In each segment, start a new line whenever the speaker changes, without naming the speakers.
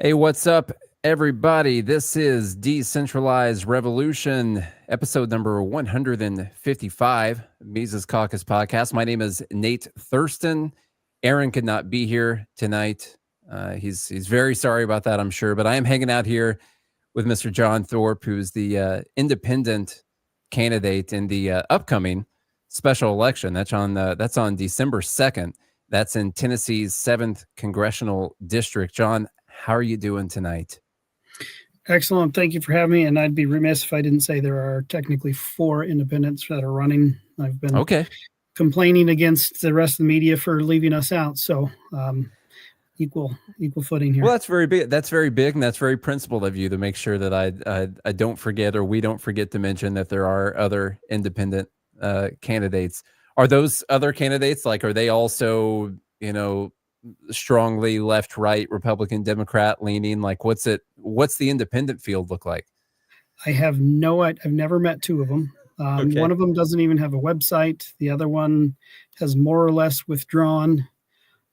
Hey, what's up, everybody? This is Decentralized Revolution, episode number 155, Mises Caucus podcast. My name is Nate Thurston. Aaron could not be here tonight. He's very sorry about that, I'm sure, but I am hanging out here with Mr. Jon Thorp, who's the independent candidate in the upcoming special election. That's on December 2nd. That's in Tennessee's 7th Congressional District. Jon, how are you doing tonight?
Excellent. Thank you for having me. And I'd be remiss if I didn't say there are technically 4 independents that are running. I've been complaining against the rest of the media for leaving us out. So equal footing here.
Well, that's very big. That's very big, and that's very principled of you to make sure that I don't forget, or we don't forget to mention that there are other independent candidates. Are those other candidates, are they also, strongly left, right, Republican, Democrat leaning? What's the independent field look like?
I have I've never met 2 of them. One of them doesn't even have a website. The other one has more or less withdrawn.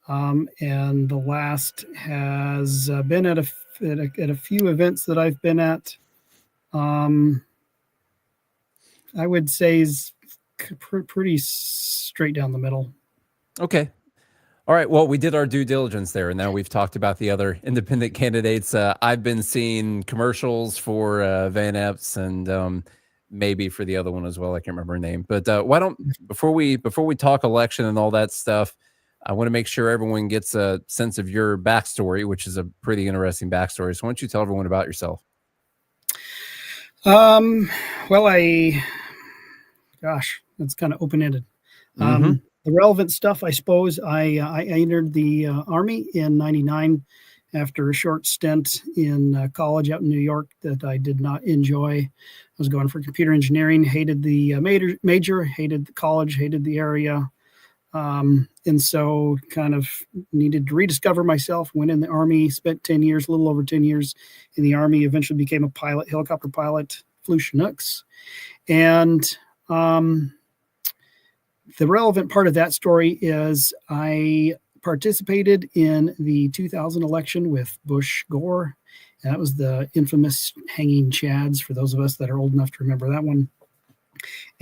And the last has been at a few events that I've been at. I would say is pretty straight down the middle.
Okay. All right. Well, we did our due diligence there, and now we've talked about the other independent candidates. I've been seeing commercials for Van Epps and maybe for the other one as well. I can't remember her name. But before we talk election and all that stuff, I want to make sure everyone gets a sense of your backstory, which is a pretty interesting backstory. So why don't you tell everyone about yourself?
Well, that's kind of open-ended. The relevant stuff, I suppose, I entered the Army in '99 after a short stint in college out in New York that I did not enjoy. I was going for computer engineering, hated the major, hated the college, hated the area. And so kind of needed to rediscover myself, went in the Army, spent 10 years, a little over 10 years in the Army, eventually became a pilot, helicopter pilot, flew Chinooks. And the relevant part of that story is I participated in the 2000 election with Bush Gore. And that was the infamous hanging chads, for those of us that are old enough to remember that one.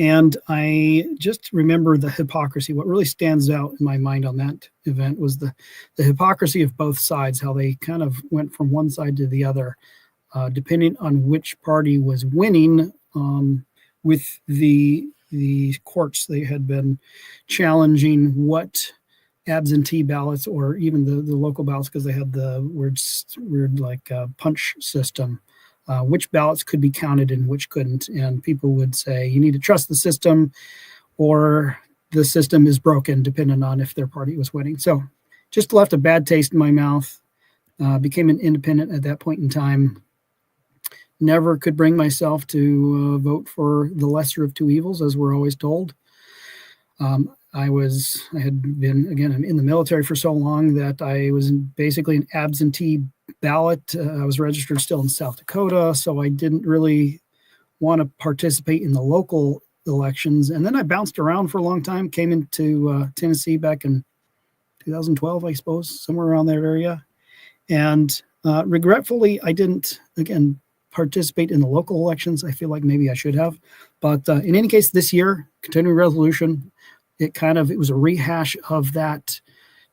And I just remember the hypocrisy. What really stands out in my mind on that event was the hypocrisy of both sides, how they kind of went from one side to the other, depending on which party was winning. With the courts, they had been challenging what absentee ballots or even the local ballots, because they had the weird punch system. Which ballots could be counted and which couldn't. And people would say, you need to trust the system or the system is broken, depending on if their party was winning. So just left a bad taste in my mouth, became an independent at that point in time. Never could bring myself to vote for the lesser of 2 evils, as we're always told. I had been, again, I'm in the military for so long that I was basically an absentee ballot. I was registered still in South Dakota, so I didn't really want to participate in the local elections. And then I bounced around for a long time, came into Tennessee back in 2012, I suppose, somewhere around that area. And regretfully, I didn't, again, participate in the local elections. I feel like maybe I should have. But in any case, this year, continuing resolution, it was a rehash of that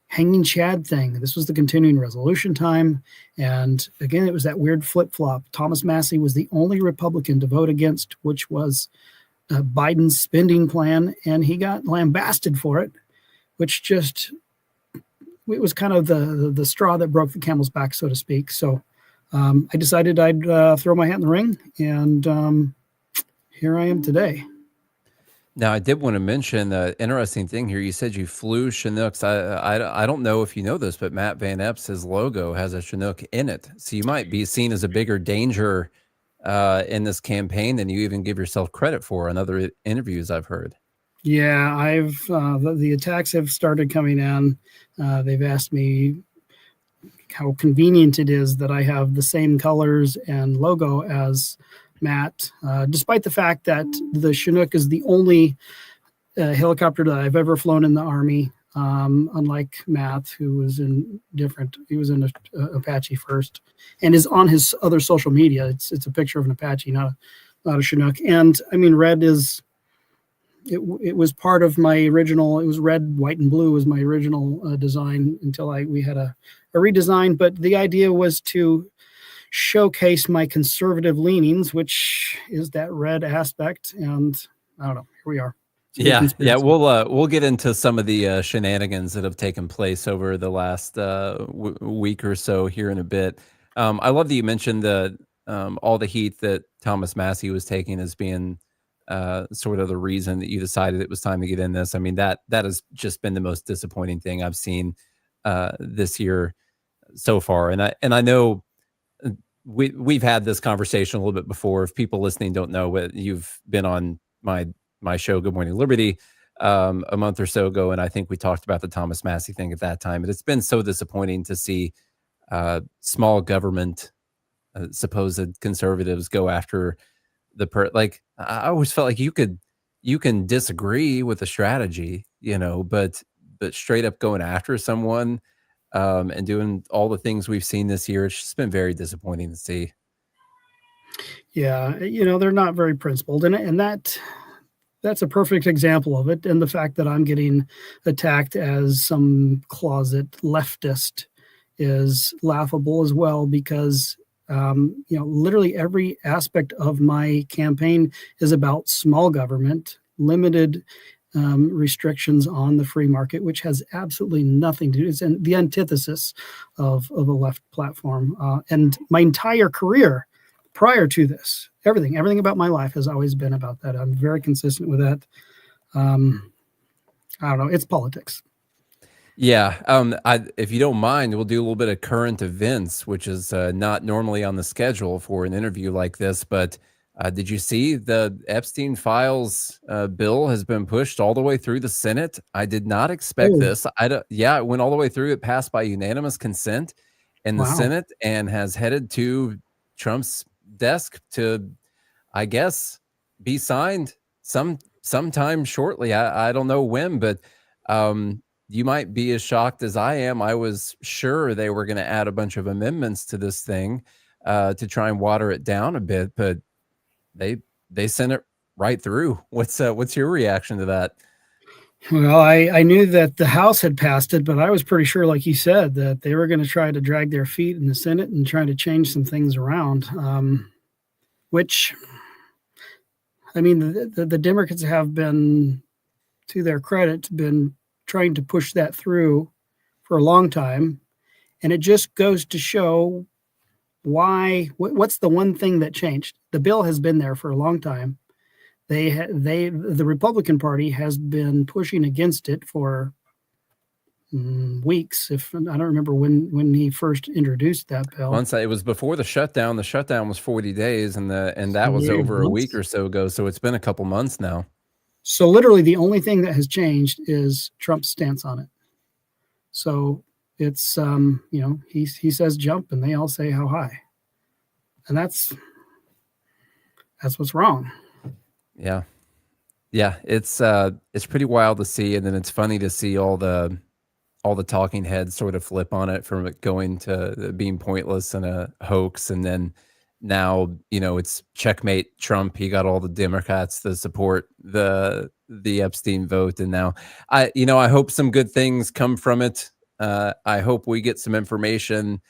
hanging chad thing. This was the continuing resolution time. And again, it was that weird flip-flop. Thomas Massie was the only Republican to vote against, which was Biden's spending plan. And he got lambasted for it, which it was kind of the straw that broke the camel's back, so to speak. So I decided I'd throw my hat in the ring. And here I am today.
Now, I did want to mention the interesting thing here. You said you flew Chinooks. I don't know if you know this, but Matt Van Epps' logo has a Chinook in it. So you might be seen as a bigger danger in this campaign than you even give yourself credit for in other interviews I've heard.
Yeah, the attacks have started coming in. They've asked me how convenient it is that I have the same colors and logo as Matt, despite the fact that the Chinook is the only helicopter that I've ever flown in the Army. unlike Matt, who was in different. He was in Apache first, and is on his other social media. It's a picture of an Apache, not a Chinook. And I mean, red is. It was part of my original. It was red, white, and blue was my original design until we had a redesign. But the idea was to showcase my conservative leanings, which is that red aspect. And I don't know. Here we are.
Yeah. We'll get into some of the shenanigans that have taken place over the last week or so here in a bit. I love that you mentioned all the heat that Thomas Massie was taking as being sort of the reason that you decided it was time to get in this. I mean, that has just been the most disappointing thing I've seen this year so far. And I know we've had this conversation a little bit before. If people listening don't know, what you've been on my show, Good Morning Liberty, a month or so ago, and I think we talked about the Thomas Massie thing at that time. But it's been so disappointing to see small government, supposed conservatives go after like I always felt like you can disagree with the strategy, but straight up going after someone and doing all the things we've seen this year, it's just been very disappointing to see.
Yeah, they're not very principled, and that's a perfect example of it. And the fact that I'm getting attacked as some closet leftist is laughable as well, because literally every aspect of my campaign is about small government, limited restrictions on the free market, which has absolutely nothing to do. It's the antithesis of a left platform. And my entire career prior to this, everything about my life has always been about that. I'm very consistent with that. I don't know. It's politics.
Yeah. If you don't mind, we'll do a little bit of current events, which is not normally on the schedule for an interview like this. But did you see the Epstein files bill has been pushed all the way through the Senate? I did not expect this. It went all the way through. It passed by unanimous consent in the Senate and has headed to Trump's desk to, I guess, be signed sometime shortly. I don't know when, but you might be as shocked as I am. I was sure they were going to add a bunch of amendments to this thing to try and water it down a bit, but they sent it right through. What's your reaction to that?
Well, I knew that the House had passed it, but I was pretty sure, like you said, that they were going to try to drag their feet in the Senate and try to change some things around, which, I mean, the Democrats have been, to their credit, been trying to push that through for a long time. And it just goes to show what's the one thing that changed. The bill has been there for a long time. The Republican Party has been pushing against it for weeks. I don't remember when he first introduced that bill.
Once it was before the shutdown. The shutdown was 40 days, and that was over a week or so ago. So it's been a couple months now.
So literally, the only thing that has changed is Trump's stance on it. So it's he says jump, and they all say how high, and that's what's wrong.
Yeah. It's pretty wild to see, and then it's funny to see all the talking heads sort of flip on it, from it going to being pointless and a hoax, and then now it's checkmate Trump. He got all the Democrats to support the Epstein vote, and now I hope some good things come from it. I hope we get some information.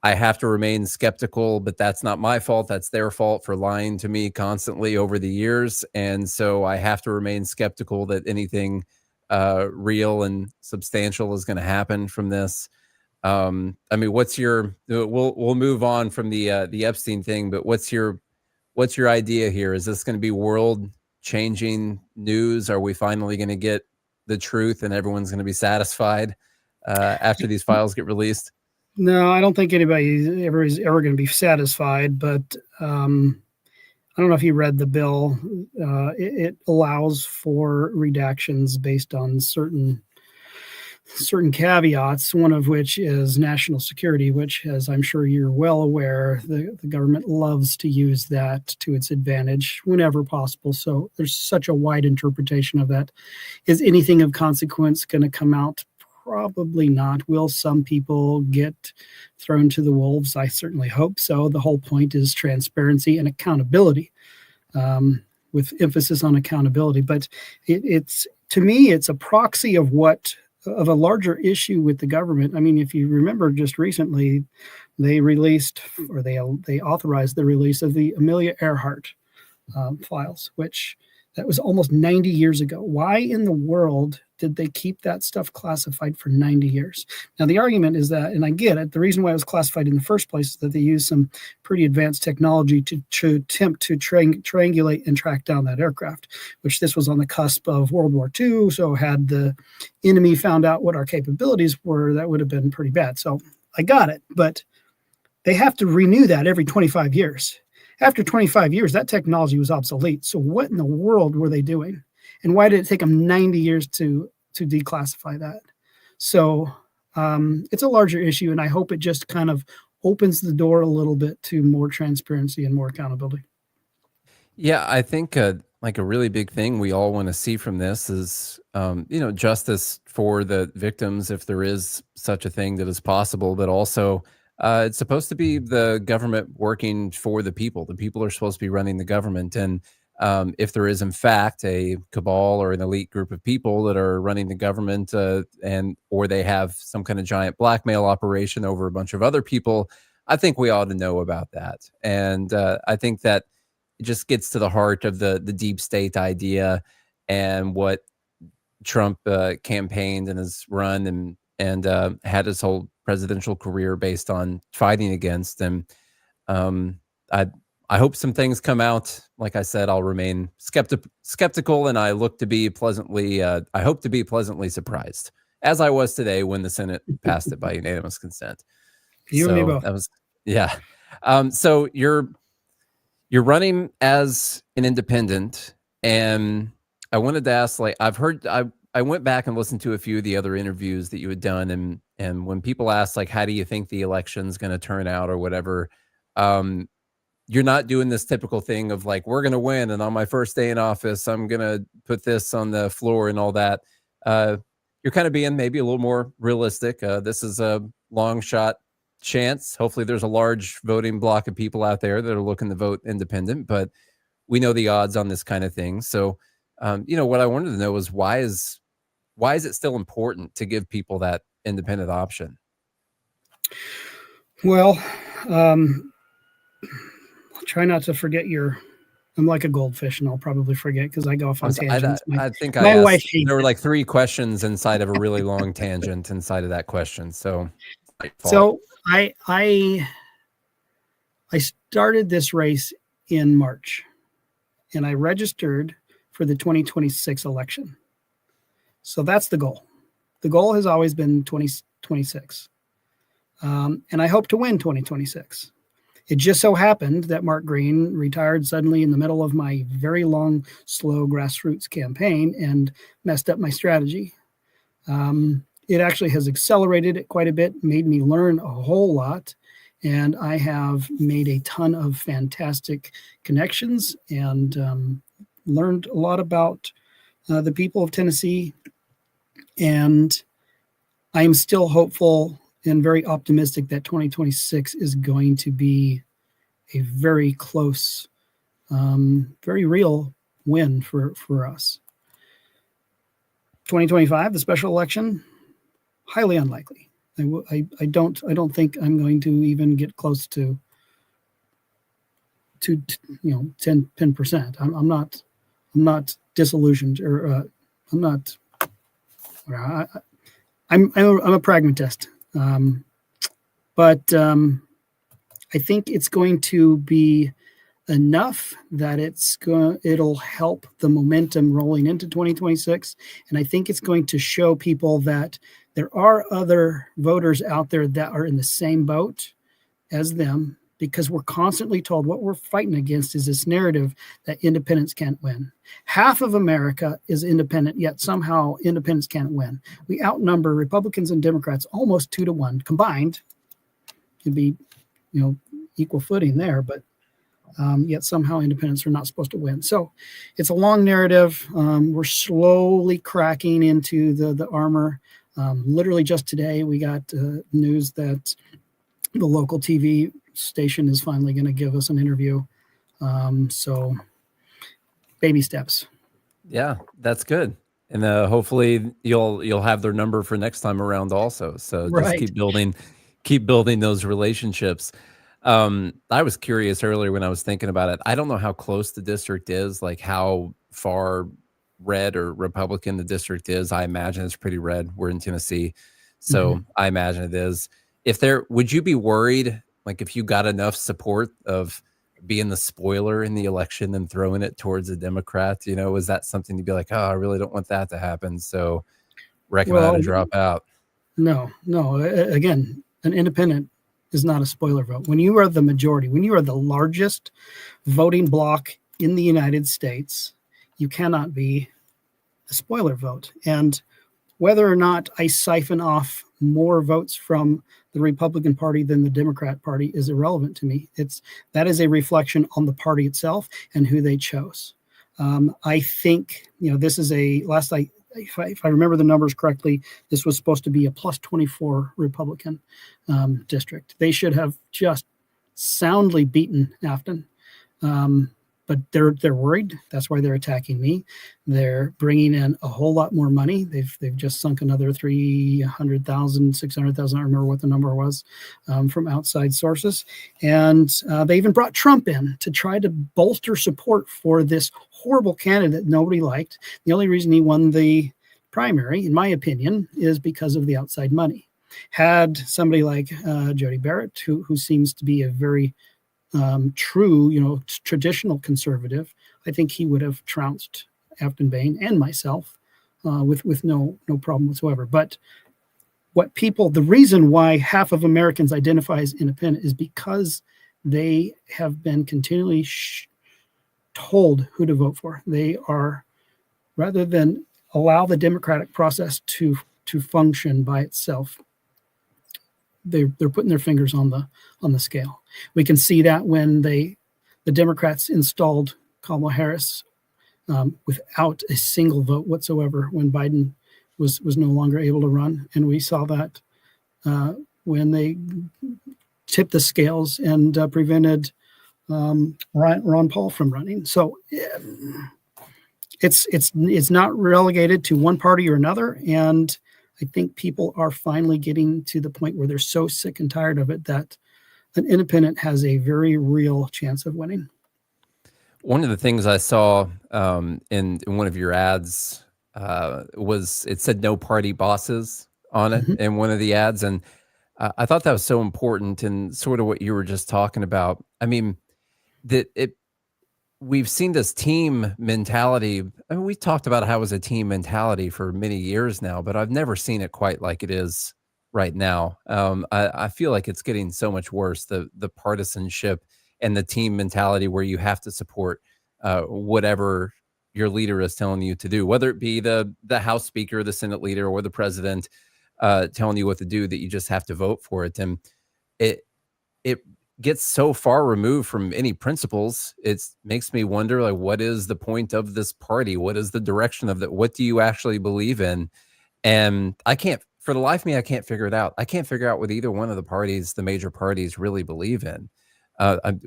I have to remain skeptical, but that's not my fault. That's their fault for lying to me constantly over the years. And so I have to remain skeptical that anything real and substantial is going to happen from this. I mean, we'll move on from the Epstein thing, but what's your idea here? Is this going to be world changing news? Are we finally going to get the truth and everyone's going to be satisfied after these files get released?
No, I don't think anybody's ever going to be satisfied, but I don't know if you read the bill. It allows for redactions based on certain certain caveats, one of which is national security, which, as I'm sure you're well aware, the government loves to use that to its advantage whenever possible. So there's such a wide interpretation of that. Is anything of consequence going to come out? Probably not. Will some people get thrown to the wolves? I certainly hope so. The whole point is transparency and accountability, with emphasis on accountability. But it's to me, it's a proxy of a larger issue with the government. I mean, if you remember, just recently, they released, or they authorized the release of the Amelia Earhart files, which that was almost 90 years ago. Why in the world did they keep that stuff classified for 90 years? Now, the argument is that, and I get it, the reason why it was classified in the first place is that they used some pretty advanced technology to attempt to triangulate and track down that aircraft, which this was on the cusp of World War II. So had the enemy found out what our capabilities were, that would have been pretty bad. So I got it, but they have to renew that every 25 years. After 25 years, that technology was obsolete. So what in the world were they doing? And why did it take them 90 years to declassify that? So it's a larger issue, and I hope it just kind of opens the door a little bit to more transparency and more accountability.
Yeah, I think like a really big thing we all want to see from this is, justice for the victims, if there is such a thing that is possible, but also it's supposed to be the government working for the people. The people are supposed to be running the government. And if there is, in fact, a cabal or an elite group of people that are running the government or they have some kind of giant blackmail operation over a bunch of other people, I think we ought to know about that. And I think that it just gets to the heart of the deep state idea and what Trump campaigned and has run and had his whole presidential career based on fighting against. And I hope some things come out. Like I said, I'll remain skeptical, and I hope to be pleasantly surprised, as I was today when the Senate passed it by unanimous consent.
You and me both.
That was, yeah. So you're running as an independent, and I wanted to ask, like, I went back and listened to a few of the other interviews that you had done, and when people ask, like, how do you think the election's going to turn out or whatever, you're not doing this typical thing of like, we're going to win, and on my first day in office, I'm going to put this on the floor and all that. You're kind of being maybe a little more realistic. This is a long shot chance. Hopefully there's a large voting block of people out there that are looking to vote independent, but we know the odds on this kind of thing. So, what I wanted to know is why is it still important to give people that independent option?
Well, try not to forget I'm like a goldfish, and I'll probably forget because I go off on tangents.
I think my wife hates there were like 3 questions inside of a really long tangent inside of that question. So
I started this race in March, and I registered for the 2026 election. So that's the goal. The goal has always been 2026. And I hope to win 2026. It just so happened that Mark Green retired suddenly in the middle of my very long, slow grassroots campaign and messed up my strategy. It actually has accelerated it quite a bit, made me learn a whole lot. And I have made a ton of fantastic connections and learned a lot about the people of Tennessee. And I'm still hopeful and very optimistic that 2026 is going to be a very close, very real win for us. 2025, the special election, highly unlikely. I don't think I'm going to even get close to 10%. I'm not disillusioned, or I'm a pragmatist. But I think it's going to be enough that it'll help the momentum rolling into 2026. And I think it's going to show people that there are other voters out there that are in the same boat as them, because we're constantly told what we're fighting against is this narrative that independents can't win. Half of America is independent, yet somehow independents can't win. We outnumber Republicans and Democrats almost 2-1 combined. It'd be, equal footing there, but yet somehow independents are not supposed to win. So it's a long narrative. We're slowly cracking into the armor. Literally just today, we got news that the local TV station is finally going to give us an interview. So baby steps.
Yeah, that's good. And hopefully you'll have their number for next time around also. So just keep building those relationships. I was curious earlier when I was thinking about it. I don't know how close the district is, like how far red or Republican the district is. I imagine it's pretty red. We're in Tennessee. So I imagine it is. Would you be worried, like if you got enough support of being the spoiler in the election and throwing it towards a Democrat, was that something you'd be like, oh, I really don't want that to happen, so reckon I ought to drop out?
No. Again, an independent is not a spoiler vote. When you are the majority, when you are the largest voting bloc in the United States, you cannot be a spoiler vote. And whether or not I siphon off more votes from the Republican Party than the Democrat Party is irrelevant to me. That is a reflection on the party itself and who they chose. I think, this is if I remember the numbers correctly, this was supposed to be a plus 24 Republican district. They should have just soundly beaten Afton. But they're worried. That's why they're attacking me. They're bringing in a whole lot more money. They've just sunk another 300,000, 600,000. I don't remember what the number was from outside sources. And they even brought Trump in to try to bolster support for this horrible candidate nobody liked. The only reason he won the primary, in my opinion, is because of the outside money. Had somebody like Jody Barrett, who seems to be a very true, traditional conservative, I think he would have trounced Afton Bain and myself with no problem whatsoever. But the reason why half of Americans identify as independent is because they have been continually told who to vote for. They are, rather than allow the democratic process to function by itself, they're putting their fingers on the scale. We can see that when the Democrats installed Kamala Harris without a single vote whatsoever when Biden was no longer able to run, and we saw that when they tipped the scales and prevented Ron Paul from running. So it's not relegated to one party or another, and I think people are finally getting to the point where they're so sick and tired of it that an independent has a very real chance of winning.
One of the things I saw in one of your ads was it said "No Party Bosses" on it in one of the ads, and I thought that was so important and sort of what you were just talking about. I mean, we've seen this team mentality. I mean, we talked about how it was a team mentality for many years now, but I've never seen it quite like it is right now. I feel like it's getting so much worse, the partisanship and the team mentality where you have to support whatever your leader is telling you to do, whether it be the House Speaker, the Senate leader, or the president telling you what to do, that you just have to vote for it. And it gets so far removed from any principles. It makes me wonder, like, what is the point of this party? What is the direction of that? What do you actually believe in? And for the life of me, I can't figure it out. I can't figure out what either one of the parties, the major parties, really believe in. Have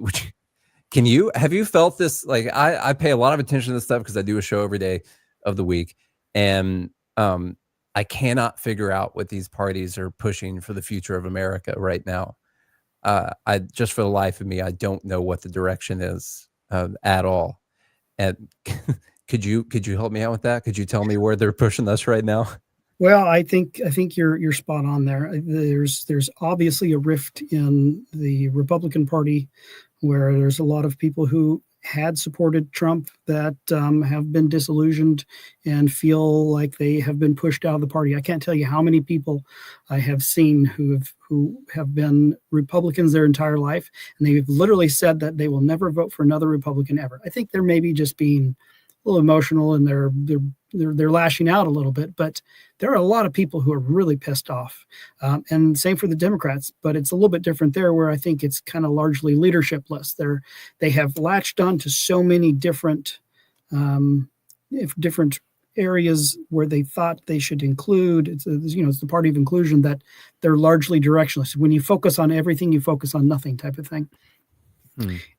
you felt this? Like, I pay a lot of attention to this stuff because I do a show every day of the week. And I cannot figure out what these parties are pushing for the future of America right now. I just, for the life of me, I don't know what the direction is at all. And could you help me out with that? Could you tell me where they're pushing us right now?
Well, I think you're spot on there. There's obviously a rift in the Republican Party where there's a lot of people who had supported Trump that have been disillusioned and feel like they have been pushed out of the party. I can't tell you how many people I have seen who have been Republicans their entire life, and they've literally said that they will never vote for another Republican ever. I think they're maybe just being a little emotional and they're lashing out a little bit, but there are a lot of people who are really pissed off, and same for the Democrats. But it's a little bit different there, where I think it's kind of largely leadershipless. They have latched on to so many different different areas where they thought they should include. It's the party of inclusion, that they're largely directionless. When you focus on everything, you focus on nothing, type of thing.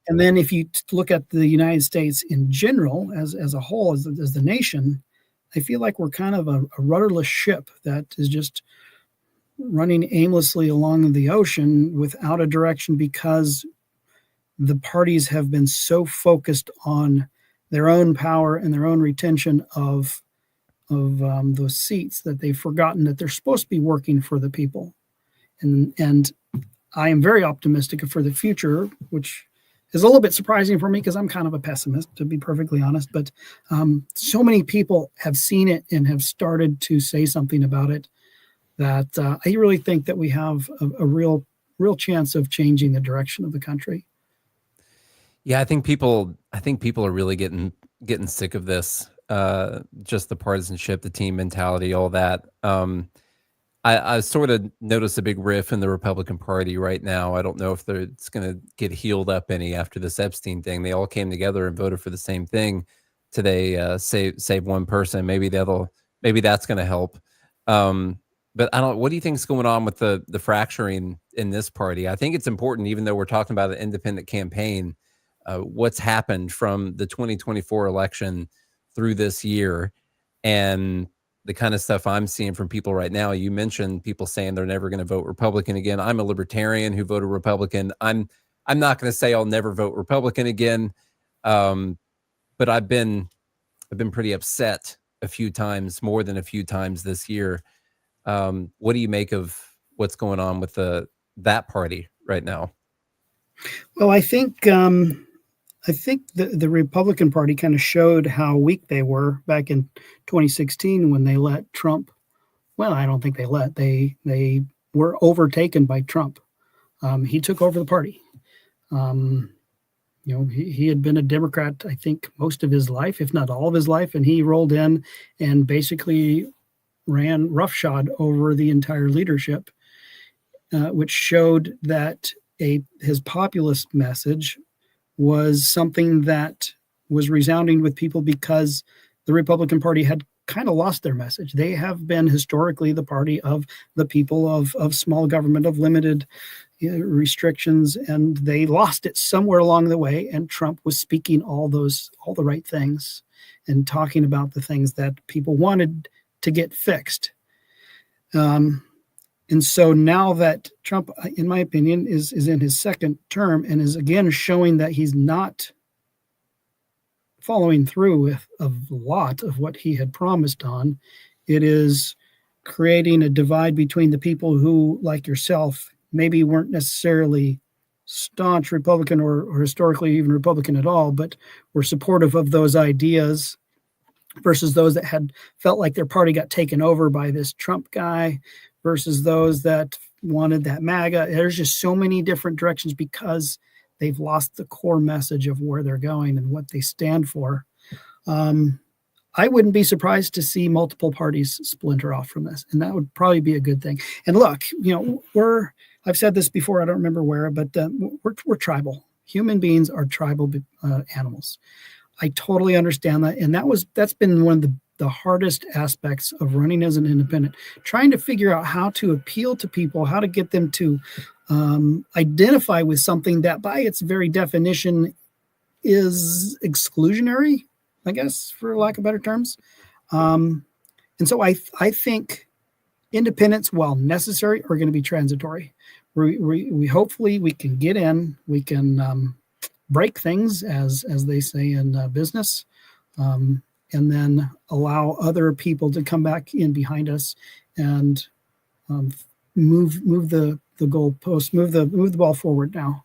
And then if you look at the United States in general, as a whole, as the nation, I feel like we're kind of a rudderless ship that is just running aimlessly along the ocean without a direction, because the parties have been so focused on their own power and their own retention of those seats that they've forgotten that they're supposed to be working for the people. And I am very optimistic for the future, which is a little bit surprising for me because I'm kind of a pessimist, to be perfectly honest. But so many people have seen it and have started to say something about it, that I really think that we have a real chance of changing the direction of the country.
Yeah, I think people are really getting sick of this, just the partisanship, the team mentality, all that. I sort of notice a big riff in the Republican Party right now. I don't know if it's going to get healed up any after this Epstein thing. They all came together and voted for the same thing today. Save one person. Maybe that's going to help. But I don't. What do you think is going on with the fracturing in this party? I think it's important, even though we're talking about an independent campaign, what's happened from the 2024 election through this year, and the kind of stuff I'm seeing from people right now. You mentioned people saying they're never going to vote Republican again. I'm a libertarian who voted Republican. I'm not going to say I'll never vote Republican again, but I've been pretty upset a few times, more than a few times this year. What do you make of what's going on with that party right now?
Well, I think the Republican Party kind of showed how weak they were back in 2016 when they let Trump. Well, I don't think they were overtaken by Trump. He took over the party. He had been a Democrat, I think, most of his life, if not all of his life, and he rolled in and basically ran roughshod over the entire leadership, which showed that his populist message was something that was resounding with people, because the Republican Party had kind of lost their message. They have been historically the party of the people, of small government, of limited restrictions, and they lost it somewhere along the way. And Trump was speaking all the right things and talking about the things that people wanted to get fixed. And so now that Trump, in my opinion, is in his second term and is again showing that he's not following through with a lot of what he had promised on, it is creating a divide between the people who, like yourself, maybe weren't necessarily staunch Republican or historically even Republican at all, but were supportive of those ideas, versus those that had felt like their party got taken over by this Trump guy, versus those that wanted that MAGA. There's just so many different directions because they've lost the core message of where they're going and what they stand for. I wouldn't be surprised to see multiple parties splinter off from this, and that would probably be a good thing. And look, I've said this before, I don't remember where, but we're tribal. Human beings are tribal animals. I totally understand that. And that's been one of the hardest aspects of running as an independent, trying to figure out how to appeal to people, how to get them to identify with something that by its very definition is exclusionary, I guess, for lack of better terms. And so I think independents, while necessary, are going to be transitory. We hopefully we can get in, we can break things, as they say in business, and then allow other people to come back in behind us and move the goalpost, move the ball forward now.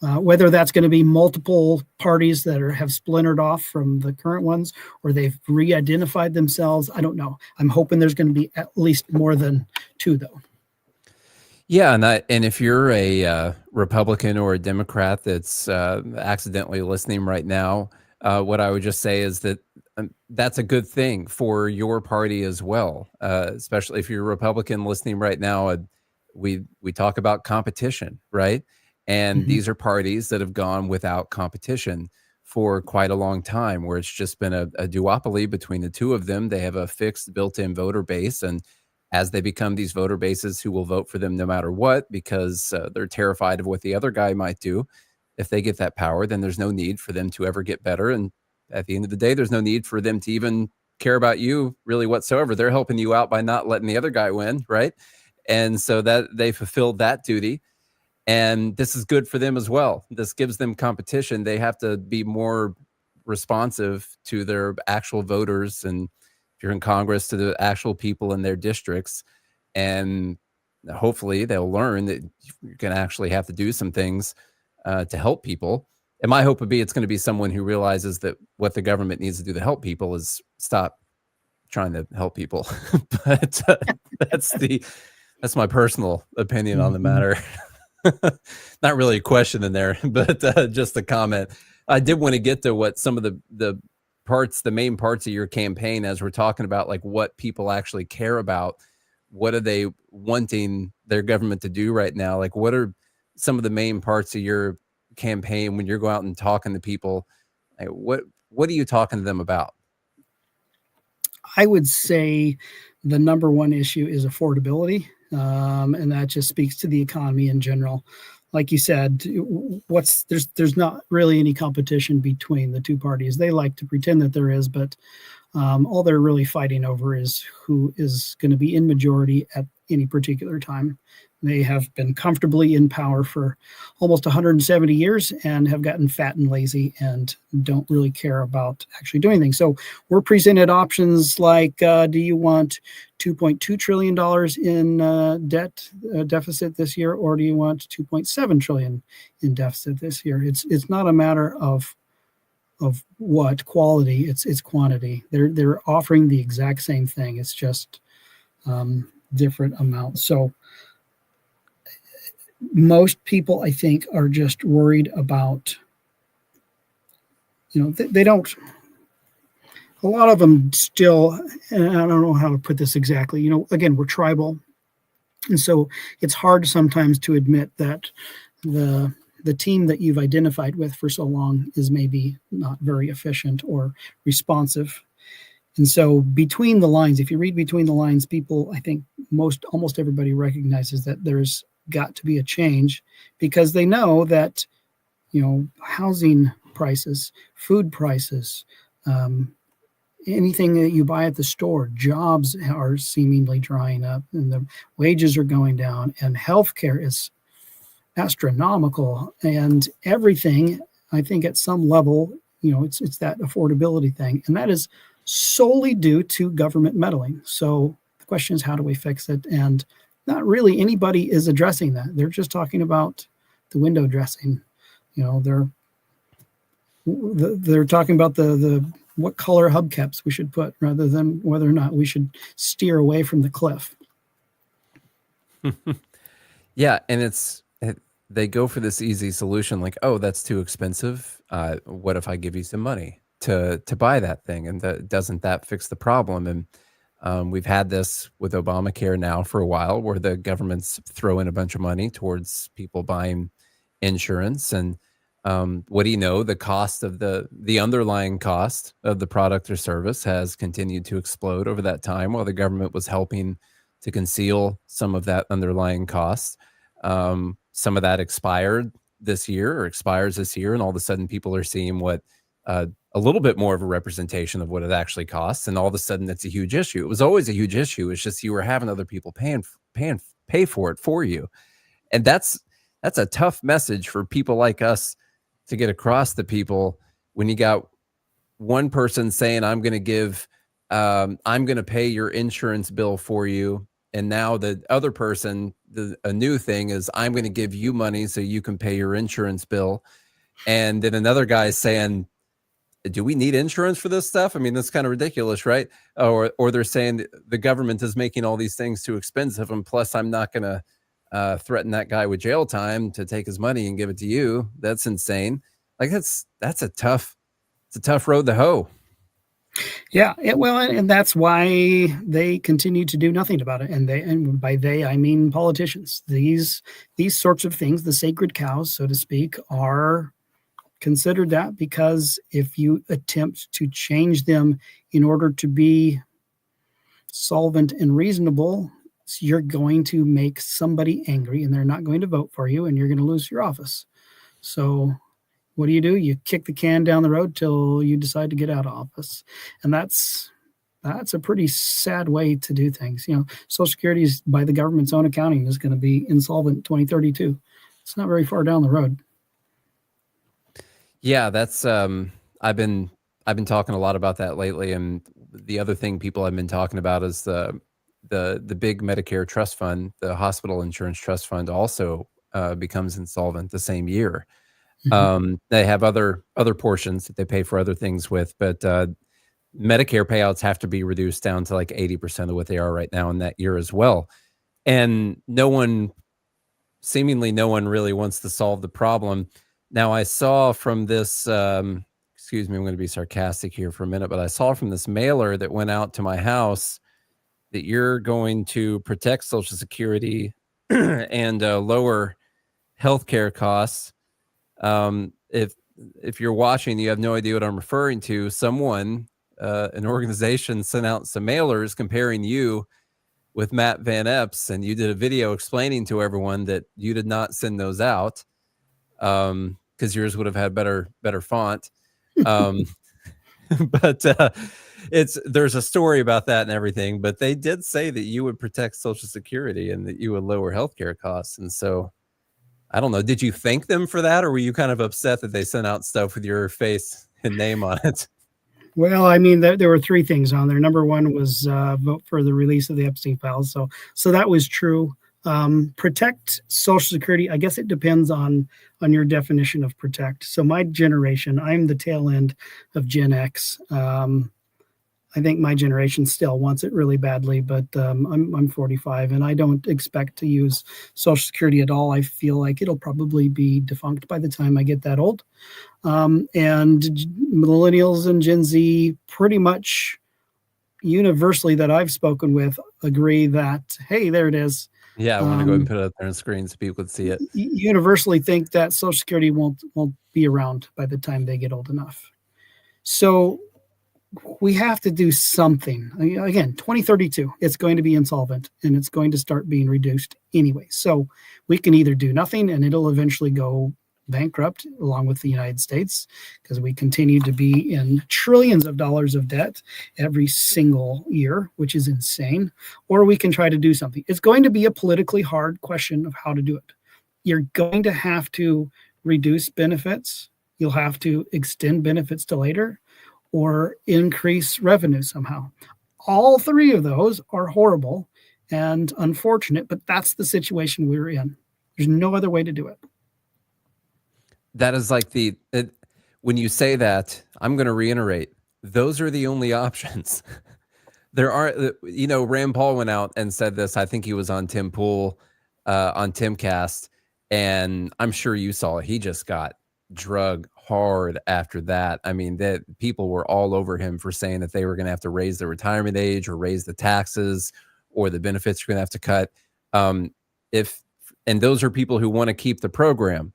Whether that's going to be multiple parties that have splintered off from the current ones, or they've re-identified themselves, I don't know. I'm hoping there's going to be at least more than two, though.
Yeah, and if you're a Republican or a Democrat that's accidentally listening right now, what I would just say is that that's a good thing for your party as well. Especially if you're a Republican listening right now, we talk about competition, right? And these are parties that have gone without competition for quite a long time, where it's just been a duopoly between the two of them. They have a fixed built-in voter base, and as they become these voter bases who will vote for them no matter what, because they're terrified of what the other guy might do. If they get that power, then there's no need for them to ever get better. And at the end of the day, there's no need for them to even care about you really whatsoever. They're helping you out by not letting the other guy win, right? And so that they fulfilled that duty. And this is good for them as well. This gives them competition. They have to be more responsive to their actual voters, and if you're in Congress, to the actual people in their districts. And hopefully they'll learn that you're going to actually have to do some things to help people. And my hope would be it's going to be someone who realizes that what the government needs to do to help people is stop trying to help people. But that's my personal opinion on the matter. Not really a question in there, but just a comment. I did want to get to what some of the main parts of your campaign, as we're talking about like what people actually care about. What are they wanting their government to do right now? Like, what are some of the main parts of your campaign when you're going out and talking to people? Like, what are you talking to them about?
I would say the number one issue is affordability. And that just speaks to the economy in general. Like you said, there's not really any competition between the two parties. They like to pretend that there is, but all they're really fighting over is who is going to be in majority at any particular time. They have been comfortably in power for almost 170 years and have gotten fat and lazy and don't really care about actually doing things. So we're presented options like, do you want $2.2 trillion in debt deficit this year, or do you want $2.7 trillion in deficit this year? It's not a matter of what quality, it's quantity. They're offering the exact same thing. It's just different amounts. So most people, I think, are just worried about, they don't, a lot of them still, and I don't know how to put this exactly, again, we're tribal. And so it's hard sometimes to admit that the team that you've identified with for so long is maybe not very efficient or responsive. And so between the lines, if you read between the lines, people, I think almost everybody recognizes that there's got to be a change, because they know that, housing prices, food prices, anything that you buy at the store, jobs are seemingly drying up and the wages are going down, and healthcare is astronomical, and everything, I think at some level, it's that affordability thing. And that is solely due to government meddling. So the question is, how do we fix it? And not really anybody is addressing that. They're just talking about the window dressing. They're talking about the what color hubcaps we should put, rather than whether or not we should steer away from the cliff.
Yeah, and they go for this easy solution, like, oh, that's too expensive. What if I give you some money to buy that thing? And doesn't that fix the problem? And we've had this with Obamacare now for a while, where the government's throwing a bunch of money towards people buying insurance. And what do you know? The cost of the underlying cost of the product or service has continued to explode over that time, while the government was helping to conceal some of that underlying cost. Some of that expires this year, and all of a sudden people are seeing what a little bit more of a representation of what it actually costs, and all of a sudden that's a huge issue. It was always a huge issue. It's just you were having other people pay for it for you, and that's a tough message for people like us to get across to people, when you got one person saying, I'm going to pay your insurance bill for you, and now the other person a new thing is I'm going to give you money so you can pay your insurance bill. And then another guy is saying, do we need insurance for this stuff? I mean, that's kind of ridiculous, right? Or they're saying the government is making all these things too expensive, and plus I'm not going to threaten that guy with jail time to take his money and give it to you. That's insane. Like that's a tough road to hoe.
Yeah, and that's why they continue to do nothing about it. And by they, I mean politicians. These sorts of things, the sacred cows, so to speak, are considered that because if you attempt to change them in order to be solvent and reasonable, you're going to make somebody angry and they're not going to vote for you and you're going to lose your office. So what do? You kick the can down the road till you decide to get out of office. And that's a pretty sad way to do things. Social Security is, by the government's own accounting, is going to be insolvent 2032. It's not very far down the road.
Yeah, that's I've been talking a lot about that lately, and the other thing people have been talking about is the big Medicare trust fund, the hospital insurance trust fund, also becomes insolvent the same year. Mm-hmm. They have other portions that they pay for other things with, but Medicare payouts have to be reduced down to like 80% of what they are right now in that year as well. And seemingly no one really wants to solve the problem. Now, I saw from this, excuse me, I'm going to be sarcastic here for a minute, but I saw from this mailer that went out to my house that you're going to protect Social Security and lower healthcare costs. If you're watching, you have no idea what I'm referring to. Someone, an organization, sent out some mailers comparing you with Matt Van Epps, and you did a video explaining to everyone that you did not send those out. Because yours would have had better font. But there's a story about that and everything, but they did say that you would protect Social Security and that you would lower healthcare costs. And so I don't know, did you thank them for that, or were you kind of upset that they sent out stuff with your face and name on it?
Well, I mean, there were three things on there. Number one was vote for the release of the Epstein files. So that was true. Protect Social Security, I guess it depends on your definition of protect. So my generation, I'm the tail end of Gen X. I think my generation still wants it really badly, but I'm 45 and I don't expect to use Social Security at all. I feel like it'll probably be defunct by the time I get that old. And millennials and Gen Z pretty much universally that I've spoken with agree that, hey, there it is.
Yeah, I want to go ahead and put it up there on screen so people can see it.
Universally think that Social Security won't be around by the time they get old enough. So we have to do something. Again, 2032, it's going to be insolvent and it's going to start being reduced anyway. So we can either do nothing and it'll eventually go bankrupt along with the United States because we continue to be in trillions of dollars of debt every single year, which is insane. Or we can try to do something. It's going to be a politically hard question of how to do it. You're going to have to reduce benefits. You'll have to extend benefits to later or increase revenue somehow. All three of those are horrible and unfortunate, but that's the situation we're in. There's no other way to do it.
That is like when you say that, I'm going to reiterate, those are the only options. There are, Rand Paul went out and said this. I think he was on Tim Pool, on Timcast, and I'm sure you saw it. He just got drug hard after that. I mean, that people were all over him for saying that they were going to have to raise the retirement age or raise the taxes or the benefits you're going to have to cut. And those are people who want to keep the program.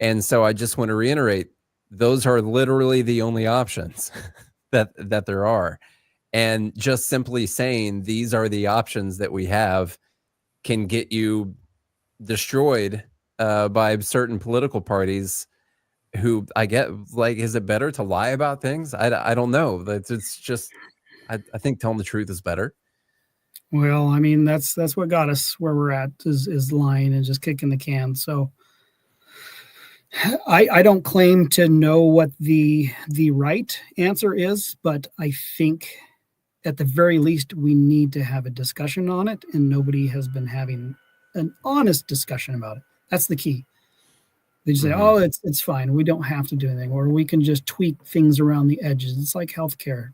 And so I just want to reiterate, those are literally the only options that there are. And just simply saying these are the options that we have can get you destroyed by certain political parties who I get, like, is it better to lie about things? I don't know. It's just, I think telling the truth is better.
Well, I mean, that's what got us where we're at is lying and just kicking the can. So I don't claim to know what the right answer is, but I think at the very least we need to have a discussion on it, and nobody has been having an honest discussion about it. That's the key. They just say,
Mhm.
"Oh, it's fine. We don't have to do anything, or we can just tweak things around the edges." It's like healthcare.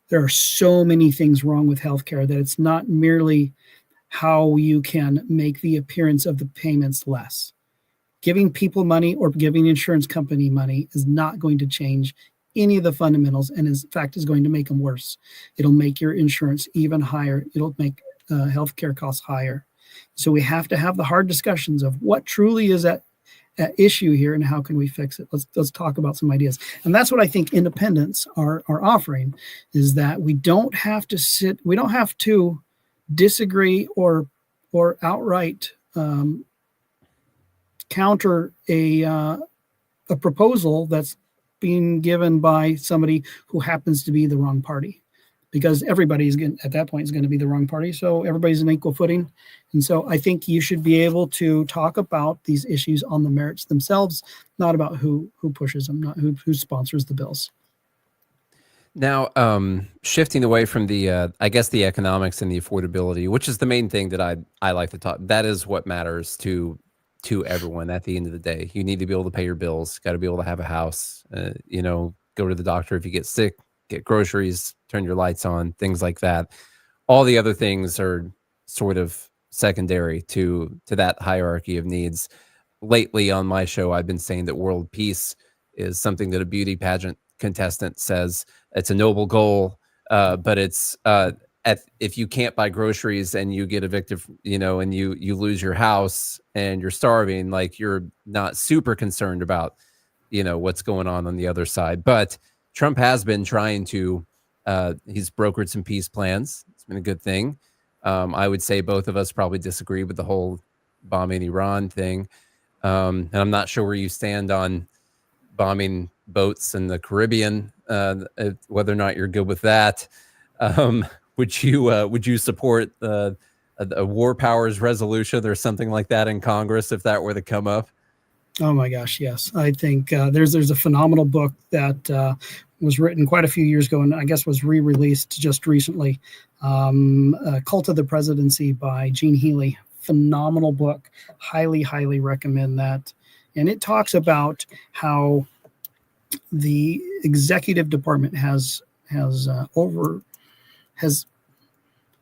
There are so many things wrong with healthcare that it's not merely how you can make the appearance of the payments less. Giving people money or giving insurance company money is not going to change any of the fundamentals, and in fact is going to make them worse. It'll make your insurance even higher. It'll make healthcare costs higher. So we have to have the hard discussions of what truly is at issue here and how can we fix it. Let's talk about some ideas. And that's what I think independents are offering, is that we don't have to disagree or outright counter a proposal that's being given by somebody who happens to be the wrong party, because everybody's at that point is going to be the wrong party. So everybody's on equal footing. And so I think you should be able to talk about these issues on the merits themselves, not about who pushes them, not who sponsors the bills.
Now, shifting away from the, I guess the economics and the affordability, which is the main thing that I like to talk. That is what matters to everyone at the end of the day. You need to be able to pay your bills. Got to be able to have a house. Go to the doctor if you get sick, get groceries, turn your lights on, things like that. All the other things are sort of secondary to that hierarchy of needs. Lately on my show, I've been saying that world peace is something that a beauty pageant contestant says it's a noble goal, but it's if you can't buy groceries and you get evicted, and you lose your house and you're starving, like you're not super concerned about, what's going on the other side. But Trump has been trying to, he's brokered some peace plans. It's been a good thing. I would say both of us probably disagree with the whole bombing Iran thing. And I'm not sure where you stand on bombing boats in the Caribbean, whether or not you're good with that. Would you support a war powers resolution or something like that in Congress if that were to come up?
Oh my gosh, yes. I think there's a phenomenal book that was written quite a few years ago and I guess was re-released just recently, Cult of the Presidency by Gene Healy. Phenomenal book. Highly, highly recommend that. And it talks about how the executive department has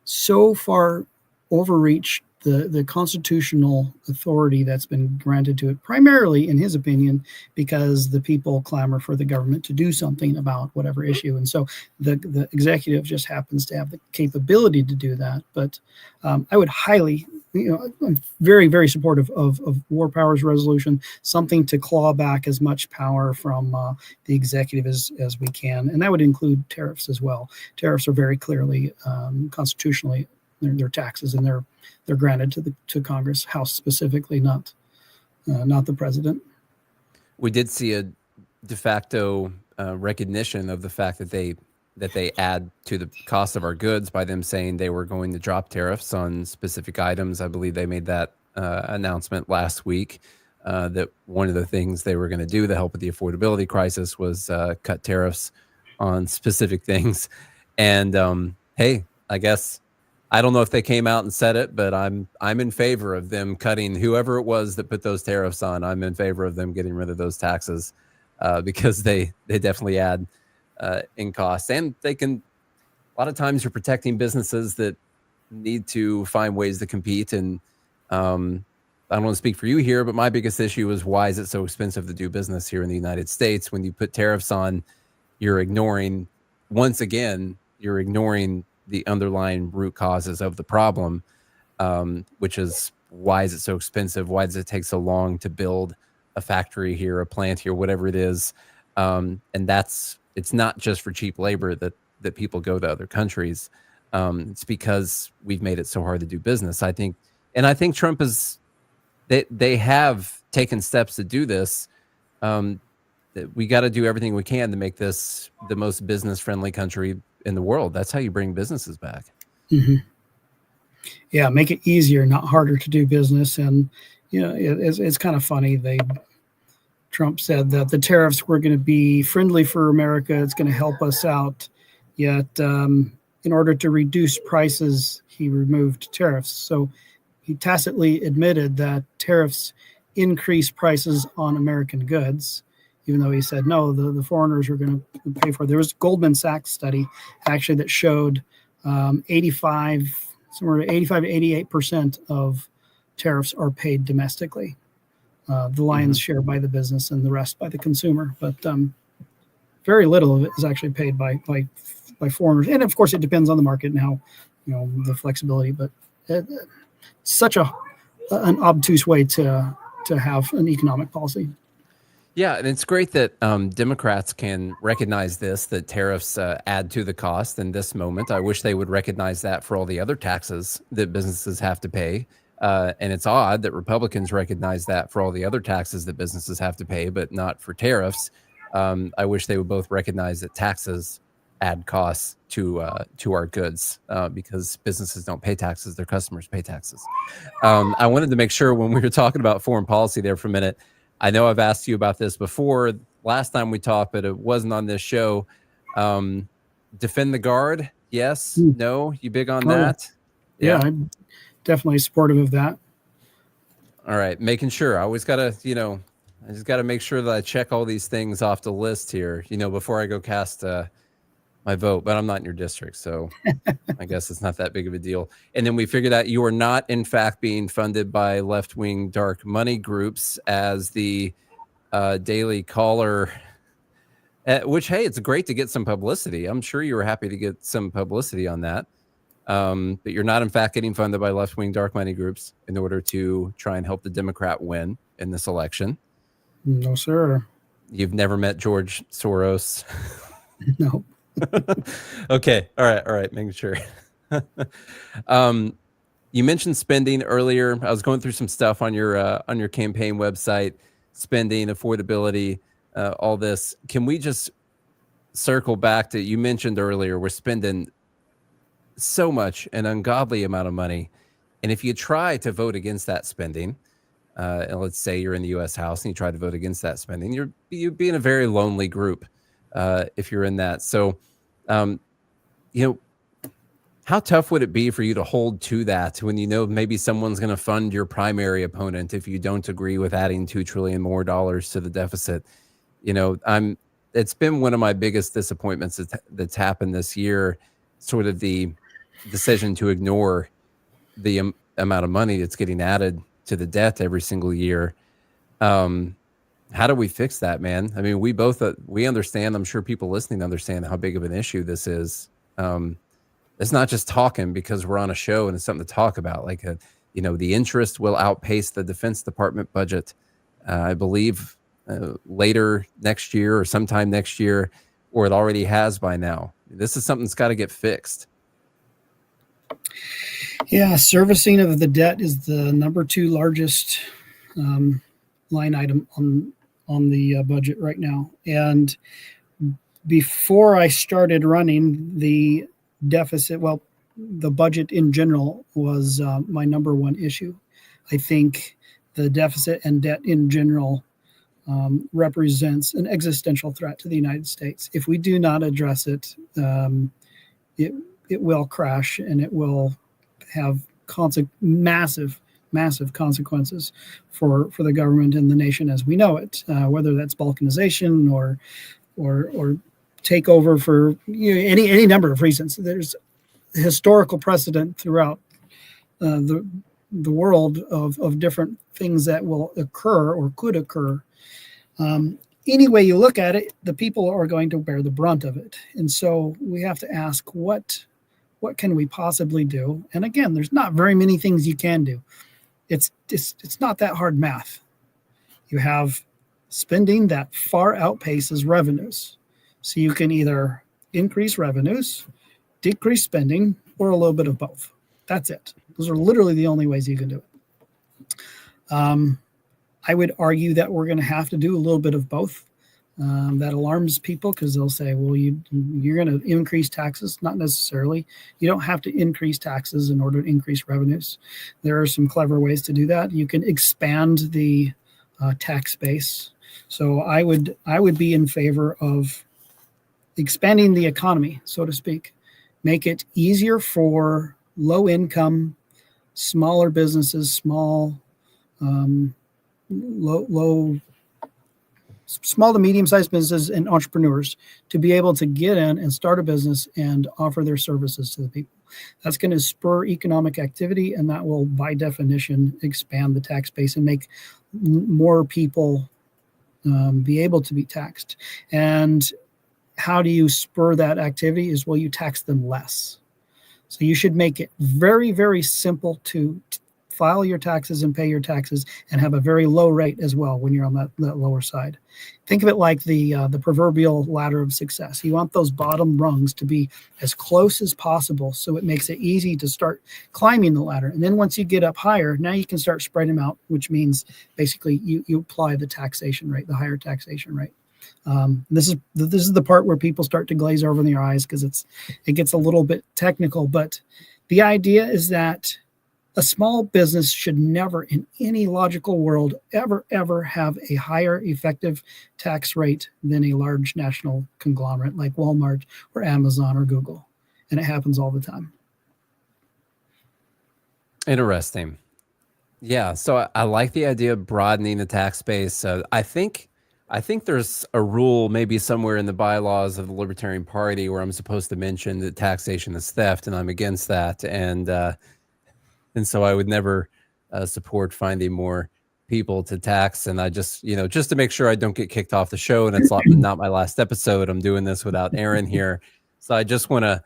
so far overreached the constitutional authority that's been granted to it, primarily, in his opinion, because the people clamor for the government to do something about whatever issue. And so the executive just happens to have the capability to do that. But I would highly, I'm very, very supportive of war powers resolution, something to claw back as much power from the executive as we can. And that would include tariffs as well. Tariffs are very clearly constitutionally, they're taxes, and they're granted to Congress, House specifically, not the president.
We did see a de facto recognition of the fact that they add to the cost of our goods by them saying they were going to drop tariffs on specific items. I believe they made that announcement last week, that one of the things they were going to do to help with the affordability crisis was cut tariffs on specific things. And hey, I guess, I don't know if they came out and said it, but I'm in favor of them cutting whoever it was that put those tariffs on. I'm in favor of them getting rid of those taxes because they definitely add in cost, and they can. A lot of times, you're protecting businesses that need to find ways to compete. And I don't want to speak for you here, but my biggest issue is, why is it so expensive to do business here in the United States? When you put tariffs on, you're ignoring, once again, the underlying root causes of the problem, which is, why is it so expensive? Why does it take so long to build a factory here, a plant here, whatever it is? And it's not just for cheap labor that people go to other countries. It's because we've made it so hard to do business. I think Trump they have taken steps to do this. We got to do everything we can to make this the most business-friendly country in the world. That's how you bring businesses back.
Mm-hmm. Yeah, make it easier, not harder to do business. And it's kind of funny. Trump said that the tariffs were going to be friendly for America. It's going to help us out. Yet, in order to reduce prices, he removed tariffs. So he tacitly admitted that tariffs increase prices on American goods, even though he said, no, the foreigners are going to pay for it. There was a Goldman Sachs study actually that showed 85 to 88% of tariffs are paid domestically. The lion's share by the business and the rest by the consumer. But very little of it is actually paid by foreigners. And of course, it depends on the market and how, the flexibility. But it's such an obtuse way to have an economic policy.
Yeah, and it's great that Democrats can recognize this, that tariffs add to the cost in this moment. I wish they would recognize that for all the other taxes that businesses have to pay. And it's odd that Republicans recognize that for all the other taxes that businesses have to pay, but not for tariffs. I wish they would both recognize that taxes add costs to our goods because businesses don't pay taxes, their customers pay taxes. I wanted to make sure when we were talking about foreign policy there for a minute, I know I've asked you about this before last time we talked, but it wasn't on this show. Defend the guard. Yes. No. You big on that?
Yeah, I'm definitely supportive of that.
All right. Making sure. I always got to, I just got to make sure that I check all these things off the list here, before I go cast my vote, but I'm not in your district. So I guess it's not that big of a deal. And then we figured out you are not, in fact, being funded by left-wing dark money groups as the Daily Caller, which, hey, it's great to get some publicity. I'm sure you were happy to get some publicity on that. But you're not, in fact, getting funded by left-wing dark money groups in order to try and help the Democrat win in this election.
No, sir.
You've never met George Soros?
No.
Okay. All right. Making sure. You mentioned spending earlier. I was going through some stuff on your campaign website, spending, affordability, all this. Can we just circle back to, you mentioned earlier, we're spending so much, an ungodly amount of money. And if you try to vote against that spending, and let's say you're in the U.S. House and you try to vote against that spending, you'd be in a very lonely group if you're in that. So, how tough would it be for you to hold to that when maybe someone's going to fund your primary opponent if you don't agree with adding $2 trillion more to the deficit? It's been one of my biggest disappointments that's happened this year, sort of the decision to ignore the amount of money that's getting added to the debt every single year. How do we fix that, man? I mean, we both, we understand, I'm sure people listening understand how big of an issue this is. It's not just talking because we're on a show and it's something to talk about. Like, the interest will outpace the Defense Department budget, I believe, later next year or sometime next year, or it already has by now. This is something that's got to get fixed.
Yeah, servicing of the debt is the number 2 largest line item on the budget right now. And before I started running, the deficit, the budget in general was my number 1 issue. I think the deficit and debt in general represents an existential threat to the United States. If we do not address it, it will crash and it will have massive consequences for the government and the nation as we know it, whether that's balkanization or takeover for any number of reasons. There's historical precedent throughout the world of different things that will occur or could occur. Any way you look at it, the people are going to bear the brunt of it. And so we have to ask, what can we possibly do? And again, there's not very many things you can do. It's not that hard math. You have spending that far outpaces revenues. So you can either increase revenues, decrease spending, or a little bit of both. That's it. Those are literally the only ways you can do it. I would argue that we're going to have to do a little bit of both. That alarms people because they'll say, well, you're going to increase taxes. Not necessarily. You don't have to increase taxes in order to increase revenues. There are some clever ways to do that. You can expand the tax base. So I would be in favor of expanding the economy, so to speak. Make it easier for low-income smaller businesses, small, small to medium-sized businesses and entrepreneurs to be able to get in and start a business and offer their services to the people. That's going to spur economic activity, and that will, by definition, expand the tax base and make more people be able to be taxed. And how do you spur that activity is, well, you tax them less. So you should make it very, very simple to file your taxes and pay your taxes, and have a very low rate as well when you're on that lower side. Think of it like the proverbial ladder of success. You want those bottom rungs to be as close as possible, so it makes it easy to start climbing the ladder. And then once you get up higher, now you can start spreading them out, which means basically you apply the taxation rate, the higher taxation rate. This is the part where people start to glaze over their eyes, because it gets a little bit technical. But the idea is that a small business should never, in any logical world, ever have a higher effective tax rate than a large national conglomerate like Walmart or Amazon or Google. And it happens all the time.
Interesting. Yeah. So I like the idea of broadening the tax base. I think there's a rule maybe somewhere in the bylaws of the Libertarian Party where I'm supposed to mention that taxation is theft, and I'm against that. And so I would never support finding more people to tax. And I just to make sure I don't get kicked off the show, and it's not my last episode, I'm doing this without Aaron here. So I just want to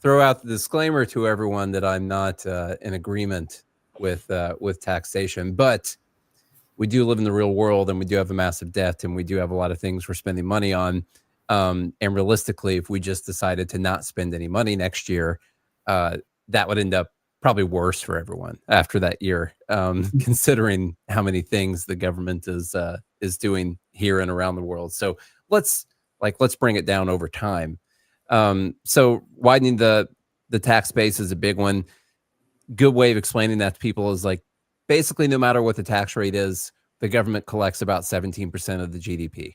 throw out the disclaimer to everyone that I'm not in agreement with taxation. But we do live in the real world, and we do have a massive debt, and we do have a lot of things we're spending money on. And realistically, if we just decided to not spend any money next year, that would end up probably worse for everyone after that year, considering how many things the government is doing here and around the world. So let's bring it down over time. So widening the tax base is a big one. Good way of explaining that to people is like, basically, no matter what the tax rate is, the government collects about 17% of the GDP.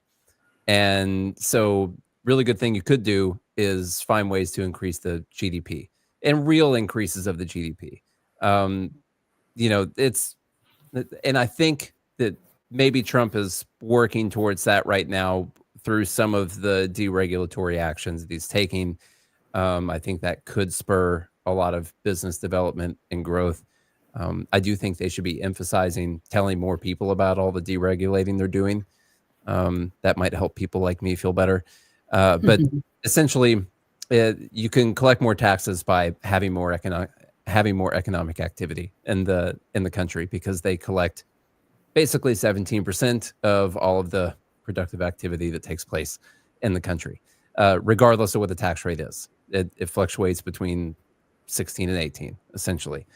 And so really good thing you could do is find ways to increase the GDP and real increases of the GDP. And I think that maybe Trump is working towards that right now through some of the deregulatory actions that he's taking. I think that could spur a lot of business development and growth. I do think they should be emphasizing telling more people about all the deregulating they're doing. That might help people like me feel better. But essentially, you can collect more taxes by having more economic activity in the country, because they collect basically 17% of all of the productive activity that takes place in the country, regardless of what the tax rate is. It fluctuates between 16 and 18, essentially.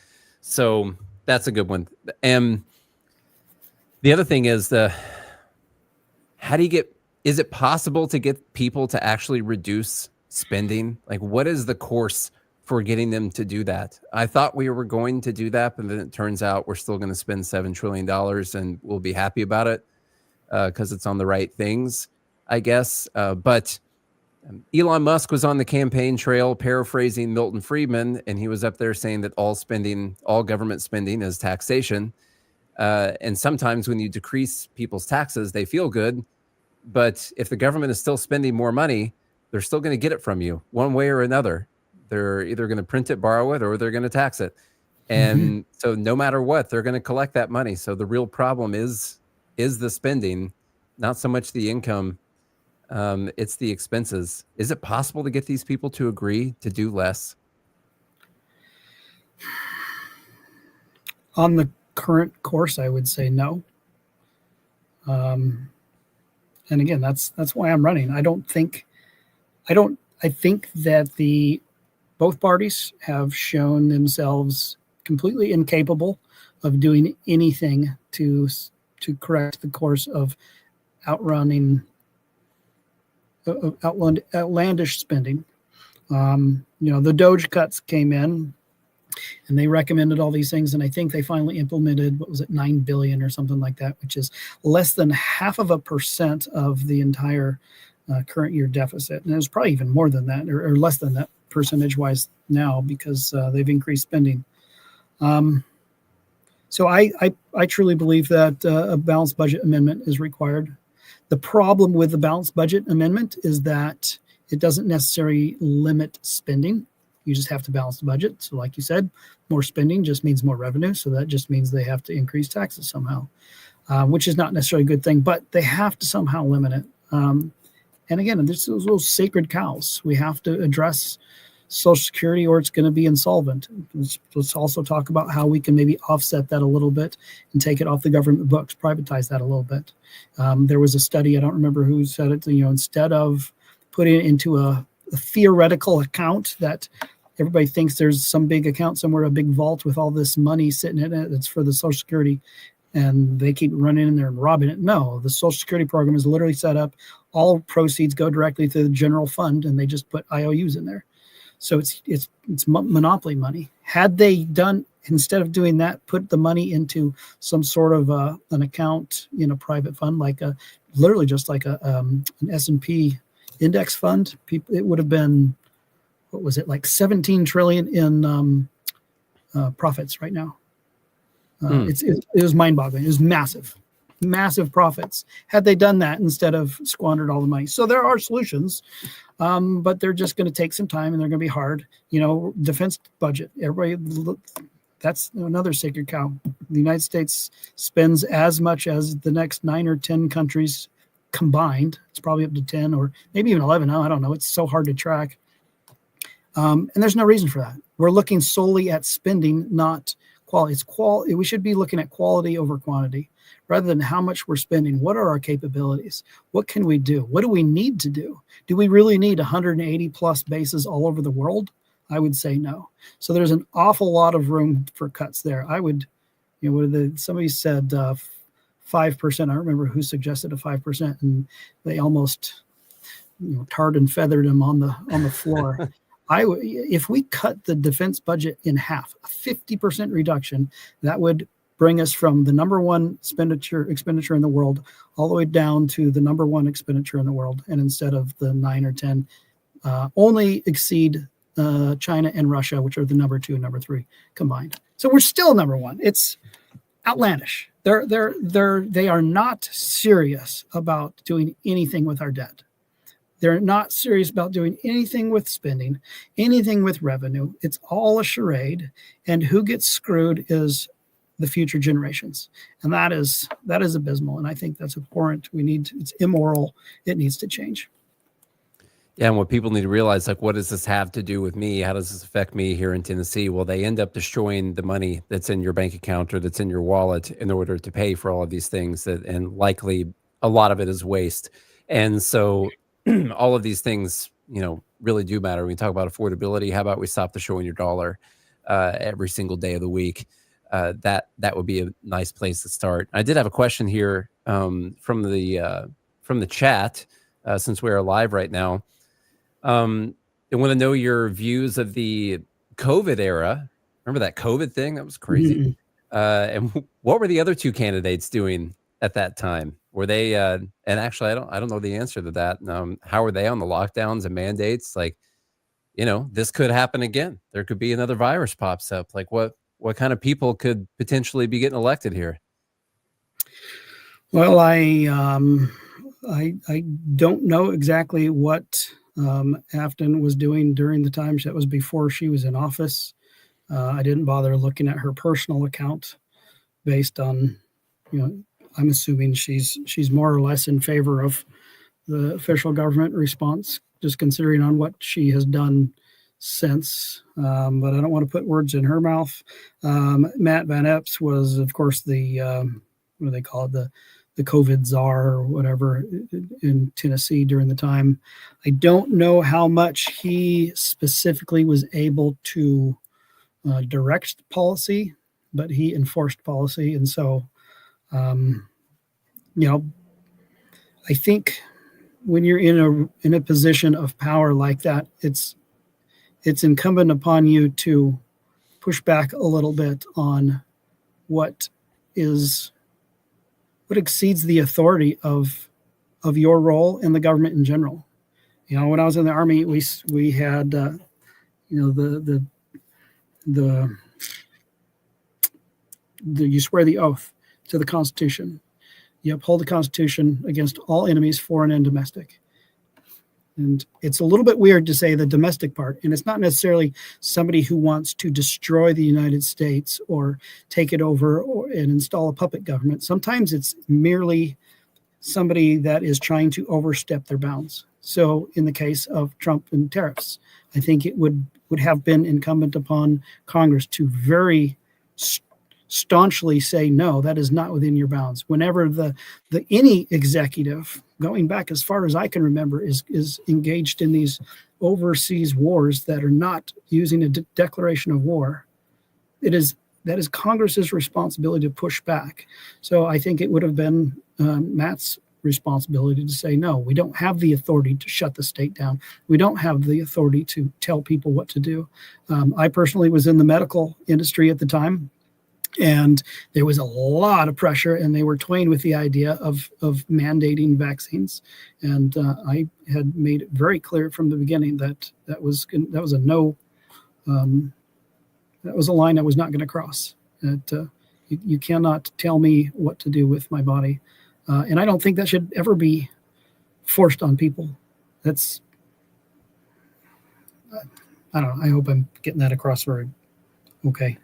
So that's a good one. And the other thing is is it possible to get people to actually reduce spending? Like, what is the course for getting them to do that? I thought we were going to do that, but then it turns out we're still going to spend $7 trillion and we'll be happy about it because it's on the right things, I guess. But Elon Musk was on the campaign trail paraphrasing Milton Friedman, and he was up there saying that all government spending is taxation. And sometimes when you decrease people's taxes, they feel good. But if the government is still spending more money, they're still going to get it from you one way or another. They're either going to print it, borrow it, or they're going to tax it. And so no matter what, they're going to collect that money. So the real problem is the spending, not so much the income. It's the expenses. Is it possible to get these people to agree to do less?
On the current course, I would say no. And again, that's why I'm running. I think that both parties have shown themselves completely incapable of doing anything to correct the course of outlandish spending. The Doge cuts came in, and they recommended all these things, and I think they finally implemented, what was it, 9 billion or something like that, which is less than 0.5% of the entire current year deficit. And it was probably even more than that, or less than that percentage-wise now, because they've increased spending. So I truly believe that a balanced budget amendment is required. The problem with the balanced budget amendment is that it doesn't necessarily limit spending. You just have to balance the budget. So like you said, more spending just means more revenue. So that just means they have to increase taxes somehow, which is not necessarily a good thing, but they have to somehow limit it. And again, there's those little sacred cows. We have to address Social Security or it's going to be insolvent. Let's also talk about how we can maybe offset that a little bit and take it off the government books, privatize that a little bit. There was a study, I don't remember who said it, instead of putting it into a theoretical account that everybody thinks there's some big account somewhere, a big vault with all this money sitting in it, it's for the Social Security, and they keep running in there and robbing it. No, the Social Security program is literally set up. All proceeds go directly to the general fund, and they just put IOUs in there. So it's monopoly money. Had they done, instead of doing that, put the money into some sort of an account in a private fund, like literally just like an S&P index fund, it would have been, what was it, like 17 trillion in profits right now. It was mind-boggling. It was massive profits. Had they done that instead of squandered all the money. So there are solutions, but they're just going to take some time and they're going to be hard. Defense budget. Everybody, that's another sacred cow. The United States spends as much as the next 9 or 10 countries combined. It's probably up to 10 or maybe even 11 now. I don't know. It's so hard to track. And there's no reason for that. We're looking solely at spending, not quality. We should be looking at quality over quantity rather than how much we're spending. What are our capabilities? What can we do? What do we need to do? Do we really need 180 plus bases all over the world? I would say no. So there's an awful lot of room for cuts there. I would, somebody said 5%. I don't remember who suggested a 5%, and they almost tarred and feathered him on the floor. If we cut the defense budget in half, a 50% reduction, that would bring us from the number one expenditure in the world all the way down to the number one expenditure in the world. And instead of the 9 or 10, only exceed China and Russia, which are the number 2 and number 3 combined. So we're still number one. It's outlandish. They are not serious about doing anything with our debt. They're not serious about doing anything with spending, anything with revenue. It's all a charade. And who gets screwed is the future generations. And that is abysmal. And I think that's abhorrent. It's immoral. It needs to change.
Yeah, and what people need to realize, like, what does this have to do with me? How does this affect me here in Tennessee? Well, they end up destroying the money that's in your bank account or that's in your wallet in order to pay for all of these things, and likely a lot of it is waste. And so all of these things, really do matter. When we talk about affordability, how about we stop destroying your dollar every single day of the week? That would be a nice place to start. I did have a question here from the chat since we are live right now. I want to know your views of the COVID era. Remember that COVID thing? That was crazy. And what were the other two candidates doing at that time? Were they, and actually, I don't know the answer to that. How were they on the lockdowns and mandates? Like, this could happen again. There could be another virus pops up. Like, what kind of people could potentially be getting elected here?
Well, I don't know exactly what Afton was doing during the time that was before she was in office. I didn't bother looking at her personal account based on, I'm assuming she's more or less in favor of the official government response, just considering on what she has done since. But I don't want to put words in her mouth. Matt Van Epps was, of course, the what do they call it, the COVID czar or whatever in Tennessee during the time. I don't know how much he specifically was able to direct policy, but he enforced policy. And so, I think when you're in a position of power like that, it's incumbent upon you to push back a little bit on what exceeds the authority of your role in the government in general. When I was in the Army, we had, the you swear the oath to the Constitution. You uphold the Constitution against all enemies, foreign and domestic. And it's a little bit weird to say the domestic part, and it's not necessarily somebody who wants to destroy the United States or take it over and install a puppet government. Sometimes it's merely somebody that is trying to overstep their bounds. So in the case of Trump and tariffs, I think it would have been incumbent upon Congress to very staunchly say, no, that is not within your bounds. Whenever any executive, going back as far as I can remember, is engaged in these overseas wars that are not using a declaration of war, that is Congress's responsibility to push back. So I think it would have been Matt's responsibility to say, no, we don't have the authority to shut the state down. We don't have the authority to tell people what to do. I personally was in the medical industry at the time, and there was a lot of pressure, and they were toying with the idea of mandating vaccines. And I had made it very clear from the beginning that was a no. That was a line I was not going to cross. That you cannot tell me what to do with my body, and I don't think that should ever be forced on people. That's I don't know. I hope I'm getting that across very okay.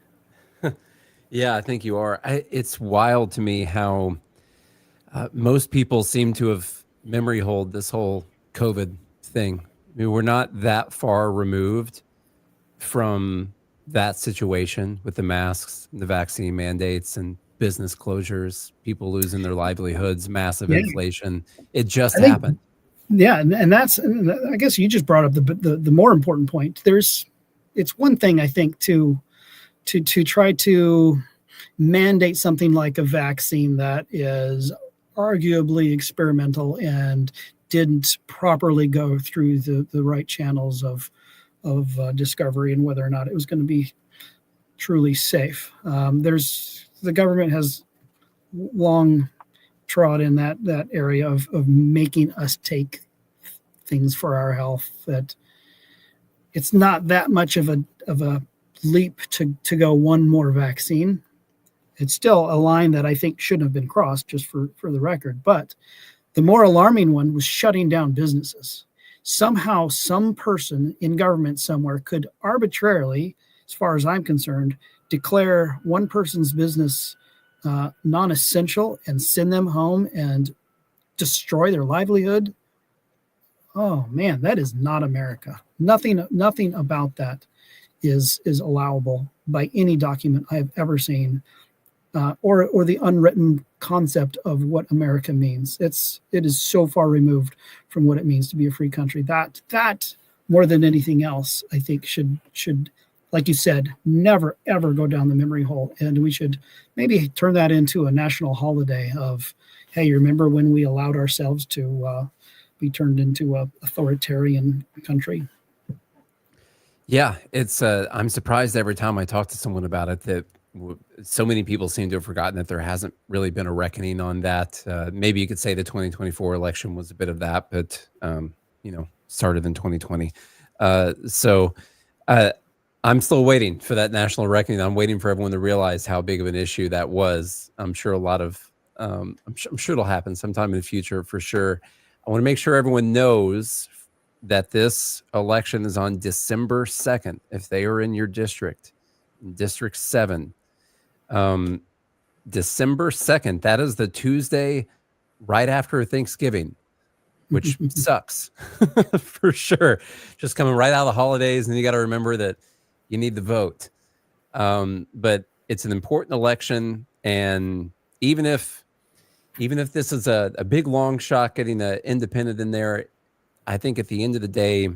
Yeah, I think you are. It's wild to me how most people seem to have memory hold this whole COVID thing. I mean, we're not that far removed from that situation with the masks, the vaccine mandates, and business closures, people losing their livelihoods, massive inflation. It just happened.
Yeah, and that's, I guess you just brought up the more important point. It's one thing, I think, to try to mandate something like a vaccine that is arguably experimental and didn't properly go through the right channels of discovery and whether or not it was going to be truly safe. The government has long trod in that area of making us take things for our health, that it's not that much of a leap to go one more vaccine. It's still a line that I think shouldn't have been crossed, just for the record. But the more alarming one was shutting down businesses. Somehow some person in government somewhere could arbitrarily, as far as I'm concerned, declare one person's business non-essential and send them home and destroy their livelihood. Oh man, that is not America. Nothing about that is allowable by any document I have ever seen, or the unwritten concept of what America means. It is so far removed from what it means to be a free country. That more than anything else, I think should, like you said, never ever go down the memory hole. And we should maybe turn that into a national holiday of, hey, you remember when we allowed ourselves to be turned into a authoritarian country?
Yeah, it's I'm surprised every time I talk to someone about it that so many people seem to have forgotten that there hasn't really been a reckoning on that. Maybe you could say the 2024 election was a bit of that, but started in 2020. So I'm still waiting for that national reckoning. I'm waiting for everyone to realize how big of an issue that was. I'm sure I'm sure it'll happen sometime in the future for sure. I want to make sure everyone knows that this election is on December 2nd. If they are in your district, District 7, December 2nd, that is the Tuesday right after Thanksgiving, which sucks for sure. Just coming right out of the holidays, and you got to remember that you need the vote. But it's an important election, and even if this is a big long shot getting an independent in there, I think at the end of the day,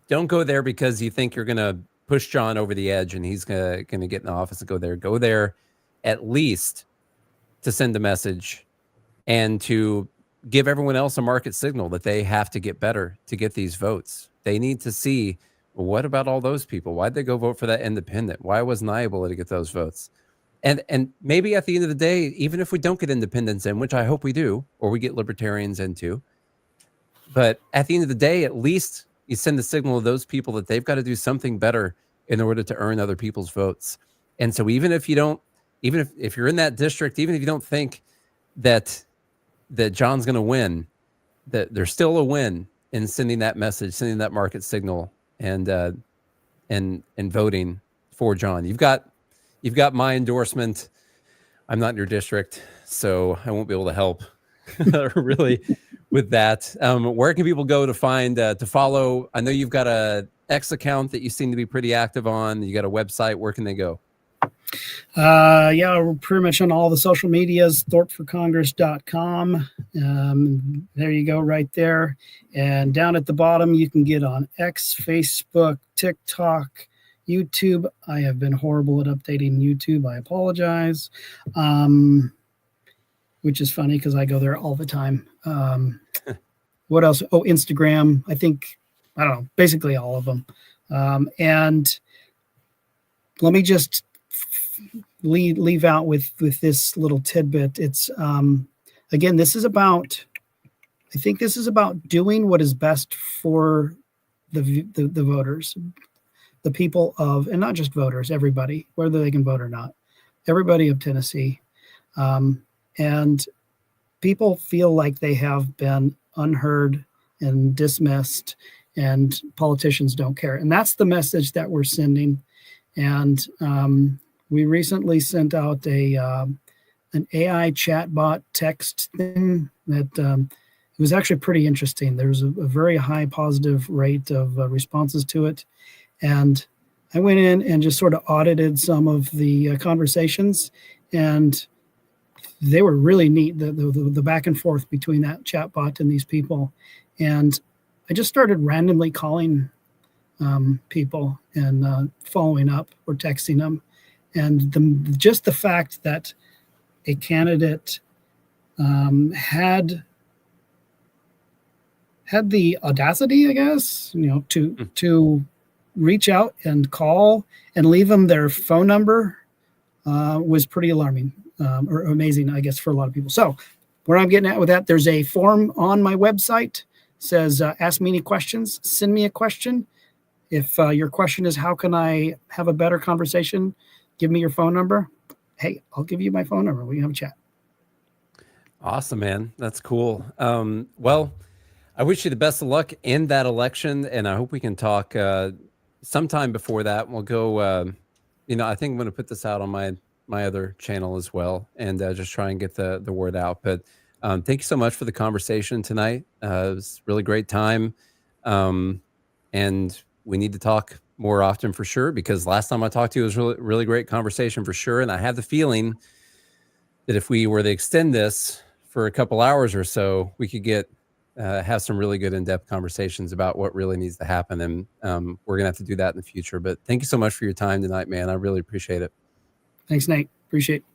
don't go there because you think you're going to push Jon over the edge and he's going to get in the office and go there. Go there at least to send a message and to give everyone else a market signal that they have to get better to get these votes. They need to see, well, what about all those people? Why'd they go vote for that independent? Why wasn't I able to get those votes? And maybe at the end of the day, even if we don't get independents in, which I hope we do, or we get libertarians in too, but at the end of the day, at least you send the signal to those people that they've got to do something better in order to earn other people's votes. And so even if you don't even if you're in that district, even if you don't think that Jon's going to win, that there's still a win in sending that message, sending that market signal, and voting for Jon. You've got my endorsement. I'm not in your district, so I won't be able to help really with that. Where can people go to find to follow? I know you've got a X account that you seem to be pretty active on. You got a website. Where can they go?
Yeah, we're pretty much on all the social medias, thorpforcongress.com. There you go, right there. And down at the bottom, you can get on X, Facebook, TikTok, YouTube. I have been horrible at updating YouTube. I apologize. Which is funny because I go there all the time. What else? Oh, Instagram. I don't know, basically all of them. And let me just leave out with this little tidbit. It's again, I think this is about doing what is best for the voters, the people of, and not just voters, everybody, whether they can vote or not, everybody of Tennessee. And people feel like they have been unheard and dismissed, and politicians don't care. And that's the message that we're sending. And we recently sent out an AI chatbot text thing that it was actually pretty interesting. There was a very high positive rate of responses to it. And I went in and just sort of audited some of the conversations, and they were really neat, the back and forth between that chatbot and these people. And I just started randomly calling people and following up or texting them. And just the fact that a candidate had the audacity, I guess, to reach out and call and leave them their phone number was pretty alarming or amazing, I guess, for a lot of people. So where I'm getting at with that, there's a form on my website, says, ask me any questions, send me a question. If your question is, how can I have a better conversation? Give me your phone number. Hey, I'll give you my phone number. We can have a chat.
Awesome, man. That's cool. Well, I wish you the best of luck in that election, and I hope we can talk sometime before that. We'll go, I think I'm going to put this out on my other channel as well, and just try and get the word out. But thank you so much for the conversation tonight. It was a really great time. And we need to talk more often for sure, because last time I talked to you, it was really, really great conversation for sure. And I have the feeling that if we were to extend this for a couple hours or so, we could have some really good in-depth conversations about what really needs to happen. And we're going to have to do that in the future. But thank you so much for your time tonight, man. I really appreciate it.
Thanks, Nate. Appreciate it.